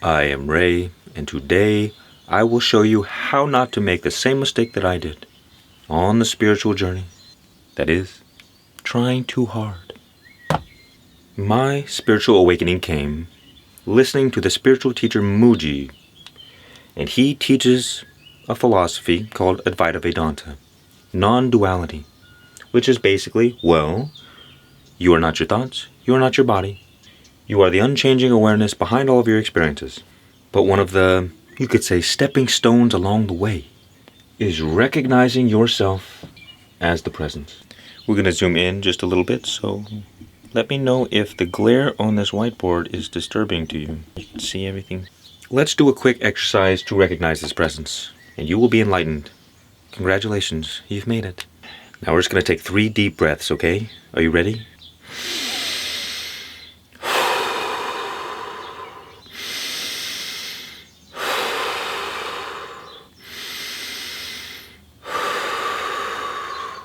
I am Ray, and today I will show you how not to make the same mistake that I did on the spiritual journey. That is, trying too hard. My spiritual awakening came listening to the spiritual teacher Muji, and he teaches a philosophy called Advaita Vedanta, non-duality, which is basically, well, you are not your thoughts, you are not your body. You are the unchanging awareness behind all of your experiences. But one of the, you could say, stepping stones along the way is recognizing yourself as the presence. We're going to zoom in just a little bit, so let me know if the glare on this whiteboard is disturbing to you. You can see everything. Let's do a quick exercise to recognize this presence, and you will be enlightened. Congratulations, you've made it. Now we're just going to take 3 deep breaths, okay? Are you ready?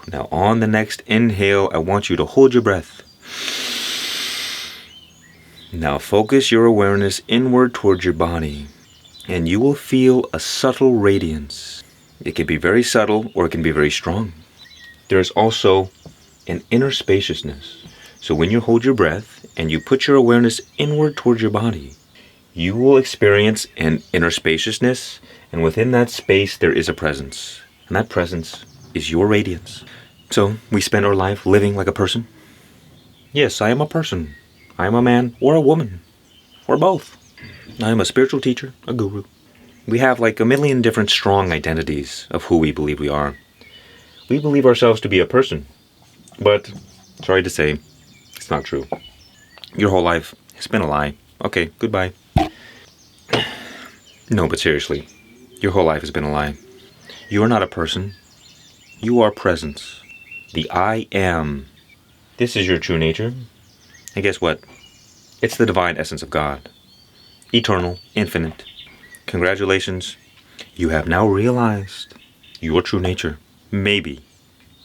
Now on the next inhale, I want you to hold your breath. Now focus your awareness inward towards your body, and you will feel a subtle radiance. It can be very subtle or it can be very strong. There's also an inner spaciousness. So when you hold your breath and you put your awareness inward towards your body, you will experience an inner spaciousness, and within that space there is a presence. And that presence is your radiance. So we spend our life living like a person. Yes, I am a person. I am a man or a woman, or both. I am a spiritual teacher, a guru. We have like a million different strong identities of who we believe we are. We believe ourselves to be a person, but sorry to say, it's not true. Your whole life has been a lie. Okay, goodbye. No, but seriously, your whole life has been a lie. You are not a person. You are presence. The I am. This is your true nature. And guess what? It's the divine essence of God. Eternal, infinite. Congratulations. You have now realized your true nature. Maybe.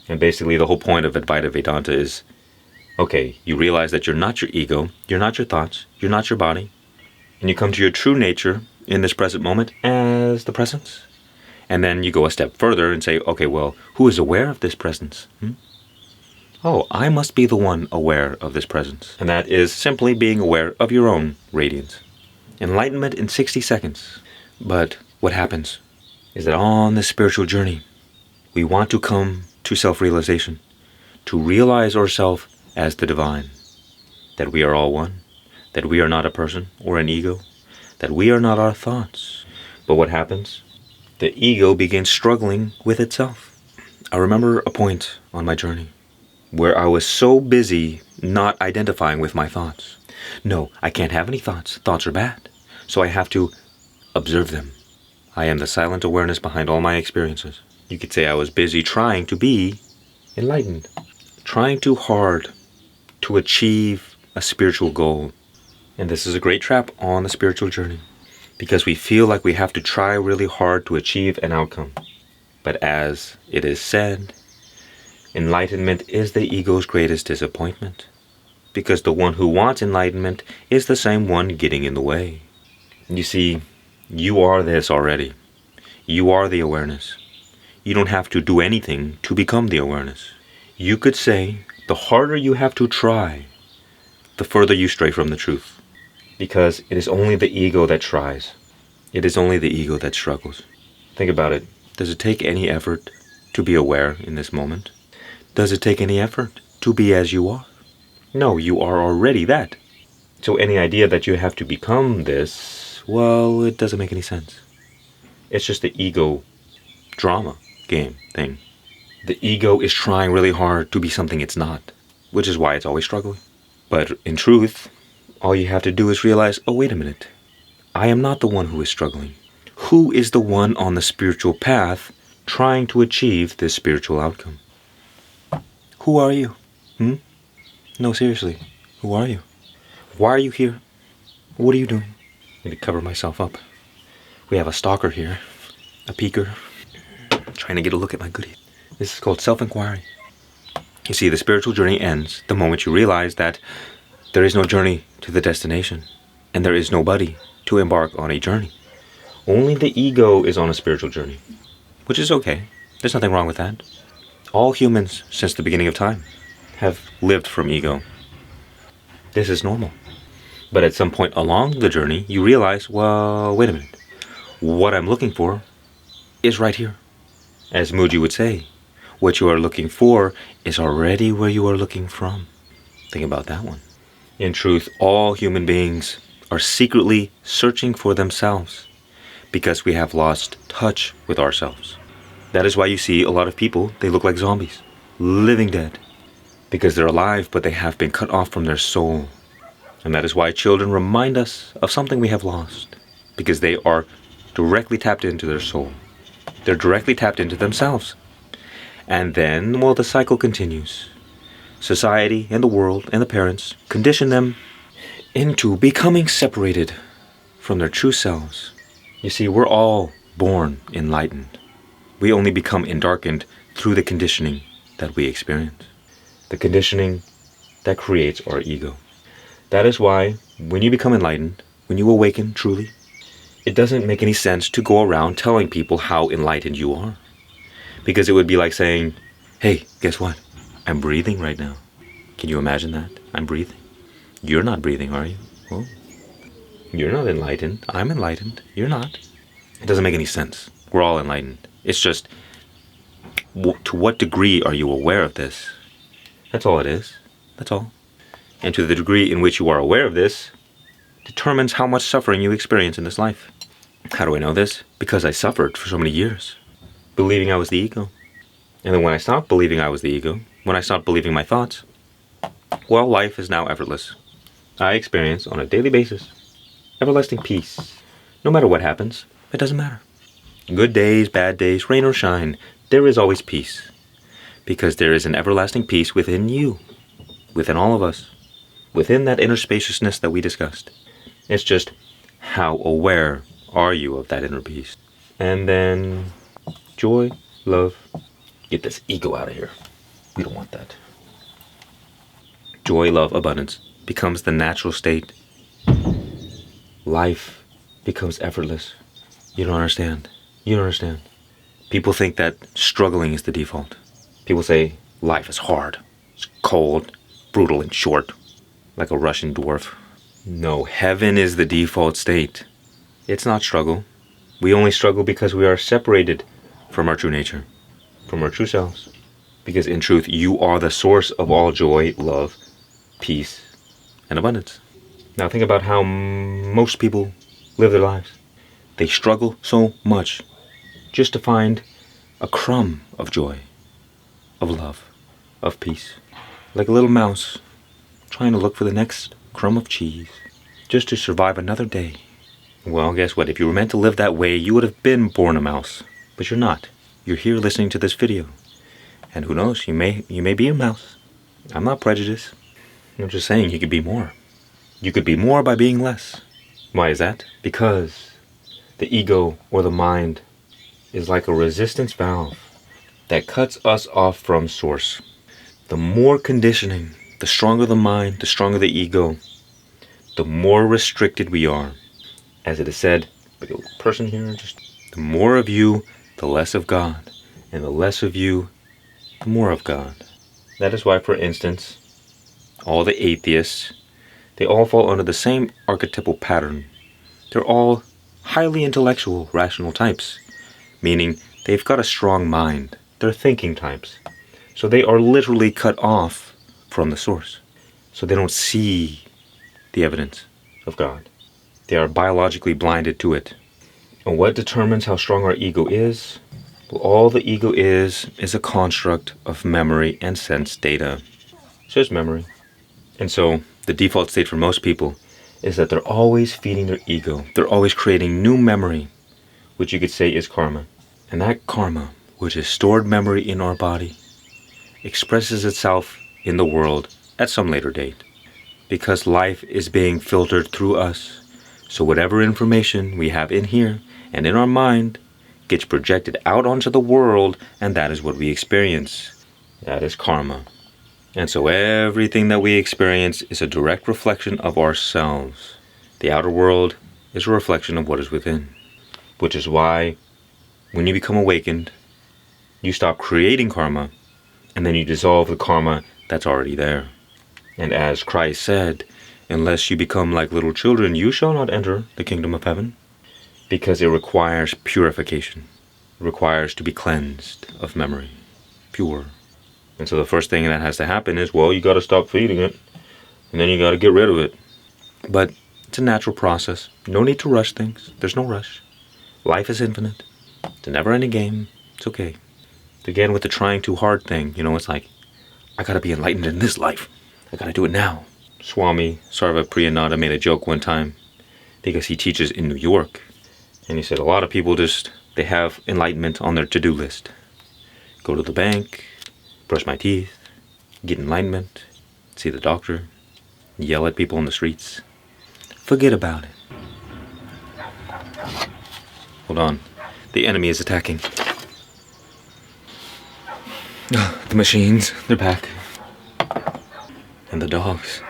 And basically the whole point of Advaita Vedanta is, okay, you realize that you're not your ego, you're not your thoughts, you're not your body, and you come to your true nature in this present moment as the presence. And then you go a step further and say, okay, well, who is aware of this presence? Oh, I must be the one aware of this presence. And that is simply being aware of your own radiance. Enlightenment in 60 seconds. But what happens is that on this spiritual journey, we want to come to self-realization, to realize ourselves as the divine, that we are all one, that we are not a person or an ego, that we are not our thoughts. But what happens? The ego begins struggling with itself. I remember a point on my journey where I was so busy not identifying with my thoughts. No, I can't have any thoughts. Thoughts are bad. So I have to observe them. I am the silent awareness behind all my experiences. You could say I was busy trying to be enlightened, trying too hard to achieve a spiritual goal. And this is a great trap on the spiritual journey, because we feel like we have to try really hard to achieve an outcome. But as it is said, enlightenment is the ego's greatest disappointment, because the one who wants enlightenment is the same one getting in the way. You see, you are this already. You are the awareness. You don't have to do anything to become the awareness. You could say the harder you have to try, the further you stray from the truth. Because it is only the ego that tries. It is only the ego that struggles. Think about it. Does it take any effort to be aware in this moment? Does it take any effort to be as you are? No, you are already that. So any idea that you have to become this, well, it doesn't make any sense. It's just the ego drama game thing. The ego is trying really hard to be something it's not, which is why it's always struggling. But in truth, all you have to do is realize, oh, wait a minute. I am not the one who is struggling. Who is the one on the spiritual path trying to achieve this spiritual outcome? Who are you? No, seriously. Who are you? Why are you here? What are you doing? Let me cover myself up. We have a stalker here. A peeker. Trying to get a look at my goodies. This is called self-inquiry. You see, the spiritual journey ends the moment you realize that there is no journey to the destination, and there is nobody to embark on a journey. Only the ego is on a spiritual journey, which is okay. There's nothing wrong with that. All humans, since the beginning of time, have lived from ego. This is normal. But at some point along the journey, you realize, well, wait a minute. What I'm looking for is right here. As Muji would say, what you are looking for is already where you are looking from. Think about that one. In truth, all human beings are secretly searching for themselves because we have lost touch with ourselves. That is why you see a lot of people, they look like zombies, living dead, because they're alive but they have been cut off from their soul. And that is why children remind us of something we have lost, because they are directly tapped into their soul. They're directly tapped into themselves. And then, well, the cycle continues. Society and the world and the parents condition them into becoming separated from their true selves. You see, we're all born enlightened. We only become endarkened through the conditioning that we experience. The conditioning that creates our ego. That is why, when you become enlightened, when you awaken truly, it doesn't make any sense to go around telling people how enlightened you are. Because it would be like saying, hey, guess what? I'm breathing right now. Can you imagine that? I'm breathing. You're not breathing, are you? Well, you're not enlightened. I'm enlightened. You're not. It doesn't make any sense. We're all enlightened. It's just, to what degree are you aware of this? That's all it is. That's all. And to the degree in which you are aware of this, determines how much suffering you experience in this life. How do I know this? Because I suffered for so many years, believing I was the ego. And then when I stopped believing I was the ego, when I stopped believing my thoughts, well, life is now effortless. I experience, on a daily basis, everlasting peace. No matter what happens, it doesn't matter. Good days, bad days, rain or shine, there is always peace. Because there is an everlasting peace within you, within all of us, within that inner spaciousness that we discussed. It's just, how aware are you of that inner peace? And then, joy, love, get this ego out of here. We don't want that. Joy, love, abundance becomes the natural state. Life becomes effortless. You don't understand. You don't understand. People think that struggling is the default. People say life is hard. It's cold, brutal, and short. Like a Russian dwarf. No, heaven is the default state. It's not struggle. We only struggle because we are separated from our true nature, from our true selves. Because in truth, you are the source of all joy, love, peace, and abundance. Now think about how most people live their lives. They struggle so much just to find a crumb of joy, of love, of peace. Like a little mouse trying to look for the next crumb of cheese just to survive another day. Well, guess what? If you were meant to live that way, you would have been born a mouse. But you're not. You're here listening to this video. And who knows, you may be a mouse. I'm not prejudiced. I'm just saying you could be more. You could be more by being less. Why is that? Because the ego or the mind is like a resistance valve that cuts us off from source. The more conditioning, the stronger the mind, the stronger the ego, the more restricted we are. As it is said, like a person here, just the more of you, the less of God. And the less of you, the more of God. That is why, for instance, all the atheists, they all fall under the same archetypal pattern. They're all highly intellectual, rational types, meaning they've got a strong mind. They're thinking types. So they are literally cut off from the source. So they don't see the evidence of God. They are biologically blinded to it. And what determines how strong our ego is? Well, all the ego is a construct of memory and sense data. It's just memory. And so the default state for most people is that they're always feeding their ego. They're always creating new memory, which you could say is karma. And that karma, which is stored memory in our body, expresses itself in the world at some later date. Because life is being filtered through us. So whatever information we have in here and in our mind gets projected out onto the world, and that is what we experience. That is karma. And so everything that we experience is a direct reflection of ourselves. The outer world is a reflection of what is within. Which is why when you become awakened, you stop creating karma, and then you dissolve the karma that's already there. And as Christ said, unless you become like little children, you shall not enter the kingdom of heaven. Because it requires purification. It requires to be cleansed of memory. Pure. And so the first thing that has to happen is, well, you got to stop feeding it. And then you got to get rid of it. But it's a natural process. No need to rush things. There's no rush. Life is infinite. It's a never-ending game. It's okay. Again, with the trying too hard thing, it's like, I got to be enlightened in this life. I got to do it now. Swami Sarva Priyananda made a joke one time because he teaches in New York. And he said a lot of people they have enlightenment on their to-do list. Go to the bank, brush my teeth, get enlightenment, see the doctor, yell at people on the streets. Forget about it. Hold on. The enemy is attacking. The machines, they're back. And the dogs.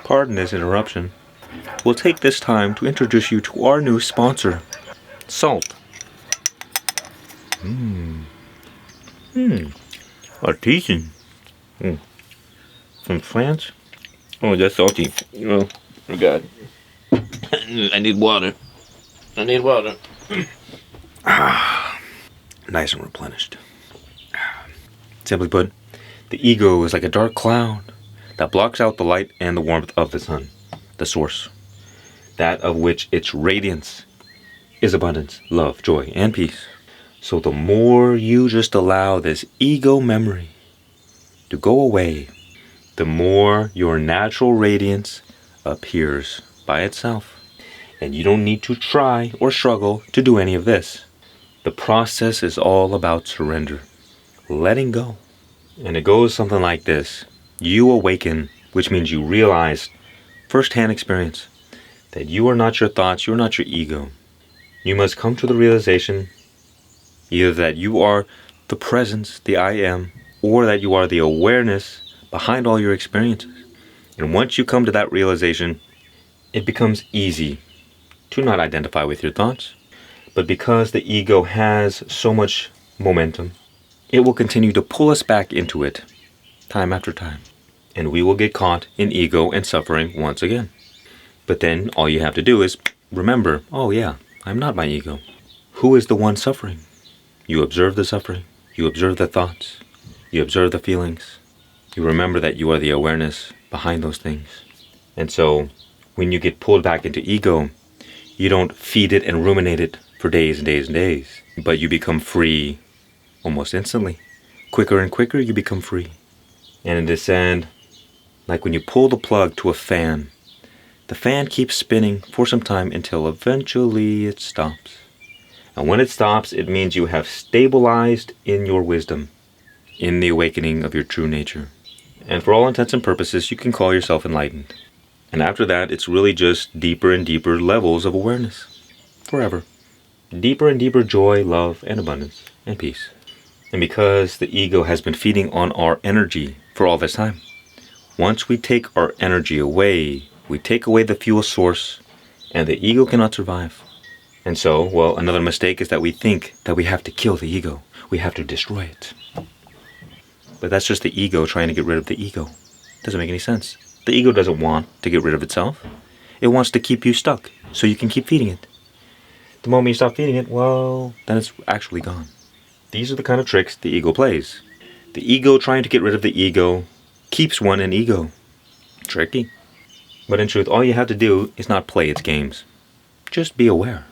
Pardon this interruption. We'll take this time to introduce you to our new sponsor, Salt. Artisan. From France? Oh, that's salty. Oh God. I need water. Nice and replenished. Simply put, the ego is like a dark cloud that blocks out the light and the warmth of the sun, the source, that of which its radiance is abundance, love, joy, and peace. So the more you just allow this ego memory to go away, the more your natural radiance appears by itself. And you don't need to try or struggle to do any of this. The process is all about surrender, letting go. And it goes something like this. You awaken, which means you realize, first-hand experience, that you are not your thoughts, you are not your ego. You must come to the realization either that you are the presence, the I am, or that you are the awareness behind all your experiences. And once you come to that realization, it becomes easy to not identify with your thoughts. But because the ego has so much momentum, it will continue to pull us back into it, time after time. And we will get caught in ego and suffering once again. But then all you have to do is remember, oh yeah, I'm not my ego. Who is the one suffering? You observe the suffering. You observe the thoughts. You observe the feelings. You remember that you are the awareness behind those things. And so when you get pulled back into ego, you don't feed it and ruminate it for days and days and days, but you become free almost instantly. Quicker and quicker you become free. And in this end, like when you pull the plug to a fan, the fan keeps spinning for some time until eventually it stops. And when it stops, it means you have stabilized in your wisdom, in the awakening of your true nature. And for all intents and purposes, you can call yourself enlightened. And after that, it's really just deeper and deeper levels of awareness. Forever. Deeper and deeper joy, love, and abundance, and peace. And because the ego has been feeding on our energy for all this time, once we take our energy away, we take away the fuel source, and the ego cannot survive. And so, well, another mistake is that we think that we have to kill the ego. We have to destroy it. But that's just the ego trying to get rid of the ego. Doesn't make any sense. The ego doesn't want to get rid of itself. It wants to keep you stuck so you can keep feeding it. The moment you stop feeding it, well, then it's actually gone. These are the kind of tricks the ego plays. The ego trying to get rid of the ego keeps one in ego. Tricky. But in truth, all you have to do is not play its games. Just be aware.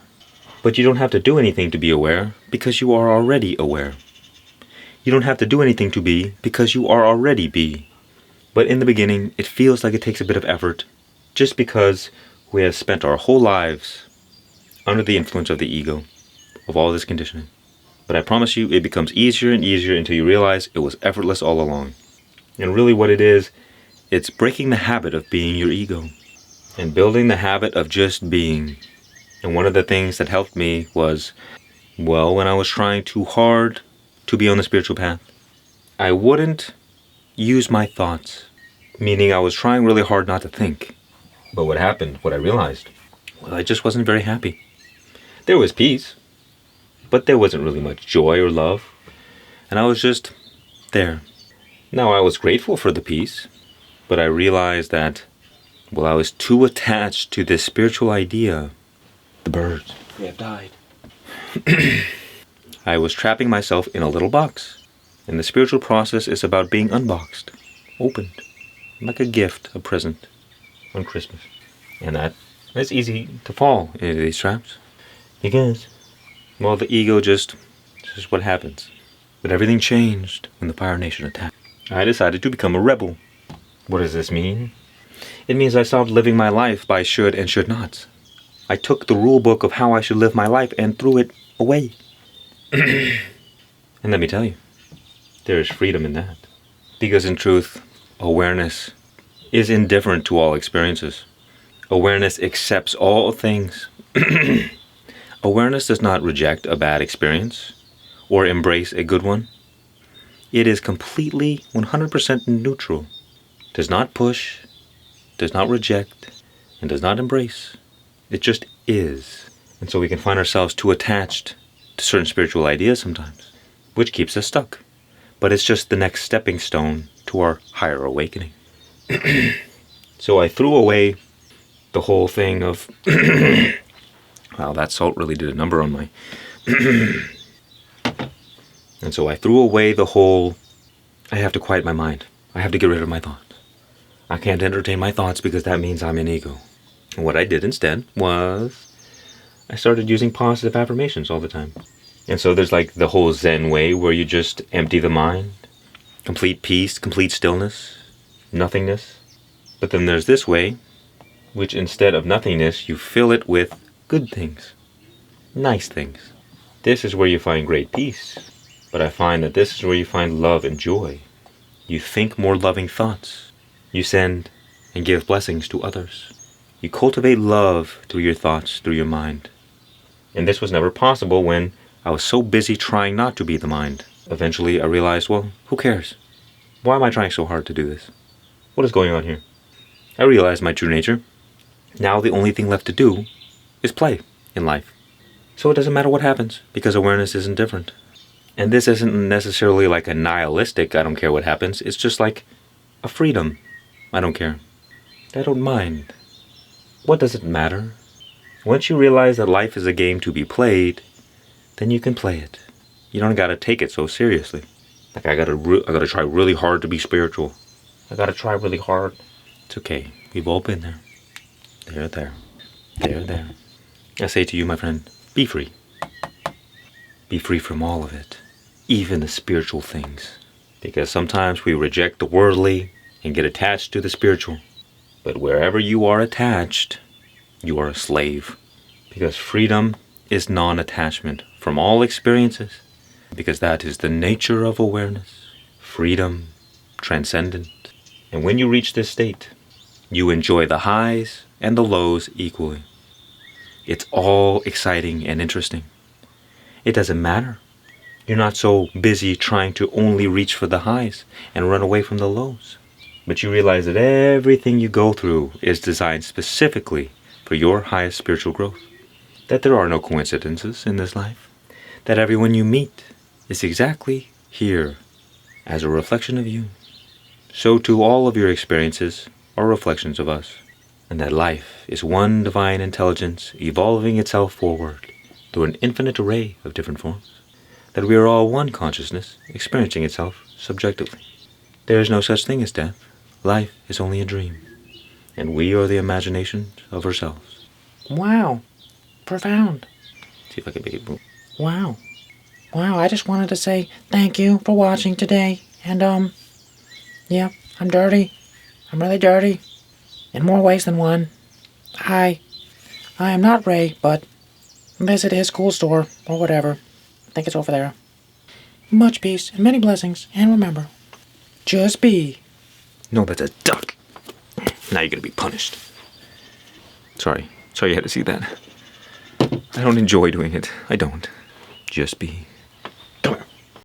But you don't have to do anything to be aware because you are already aware. You don't have to do anything to be because you are already be. But in the beginning, it feels like it takes a bit of effort just because we have spent our whole lives under the influence of the ego, of all this conditioning. But I promise you, it becomes easier and easier until you realize it was effortless all along. And really what it is, it's breaking the habit of being your ego and building the habit of just being. And one of the things that helped me was, well, when I was trying too hard to be on the spiritual path, I wouldn't use my thoughts, meaning I was trying really hard not to think. But what happened, what I realized, well, I just wasn't very happy. There was peace, but there wasn't really much joy or love. And I was just there. Now, I was grateful for the peace, but I realized that, well, I was too attached to this spiritual idea. The birds, they have died. I was trapping myself in a little box. And the spiritual process is about being unboxed, opened, like a gift, a present on Christmas. And it's easy to fall into these traps. Because, well, the ego just is what happens. But everything changed when the Fire Nation attacked. I decided to become a rebel. What does this mean? It means I stopped living my life by should and should nots. I took the rule book of how I should live my life and threw it away. And let me tell you, there is freedom in that. Because in truth, awareness is indifferent to all experiences. Awareness accepts all things. Awareness does not reject a bad experience or embrace a good one. It is completely 100% neutral. Does not push, does not reject, and does not embrace. It just is. And so we can find ourselves too attached to certain spiritual ideas sometimes, which keeps us stuck. But it's just the next stepping stone to our higher awakening. So I threw away the whole thing of... Wow, that salt really did a number on my... And so I threw away the whole... I have to quiet my mind. I have to get rid of my thoughts. I can't entertain my thoughts because that means I'm in ego. And what I did instead was... I started using positive affirmations all the time. And so there's like the whole Zen way where you just empty the mind. Complete peace, complete stillness, nothingness. But then there's this way, which instead of nothingness, you fill it with good things, nice things. This is where you find great peace. But I find that this is where you find love and joy. You think more loving thoughts. You send and give blessings to others. You cultivate love through your thoughts, through your mind. And this was never possible when I was so busy trying not to be the mind. Eventually I realized, well, who cares? Why am I trying so hard to do this? What is going on here? I realized my true nature. Now the only thing left to do is play in life. So it doesn't matter what happens, because awareness isn't different. And this isn't necessarily like a nihilistic, I don't care what happens. It's just like a freedom. I don't care. I don't mind. What does it matter? Once you realize that life is a game to be played, then you can play it. You don't gotta take it so seriously. Like I gotta try really hard to be spiritual. I gotta try really hard. It's okay. We've all been there. There. I say to you, my friend, be free. Be free from all of it. Even the spiritual things. Because sometimes we reject the worldly and get attached to the spiritual. But wherever you are attached, you are a slave. Because freedom is non-attachment from all experiences. Because that is the nature of awareness. Freedom, transcendent. And when you reach this state, you enjoy the highs and the lows equally. It's all exciting and interesting. It doesn't matter. You're not so busy trying to only reach for the highs and run away from the lows. But you realize that everything you go through is designed specifically for your highest spiritual growth. That there are no coincidences in this life. That everyone you meet is exactly here as a reflection of you. So too all of your experiences are reflections of us. And that life is one divine intelligence evolving itself forward through an infinite array of different forms. That we are all one consciousness experiencing itself subjectively. There is no such thing as death. Life is only a dream. And we are the imaginations of ourselves. Wow. Profound. See if I can make it move. Wow. I just wanted to say thank you for watching today. And, yeah, I'm dirty. I'm really dirty. In more ways than one. I am not Ray, but visit his cool store, or whatever. I think it's over there. Much peace and many blessings, and remember, just be. No, that's a duck. Now you're gonna be punished. Sorry you had to see that. I don't enjoy doing it. I don't. Just be.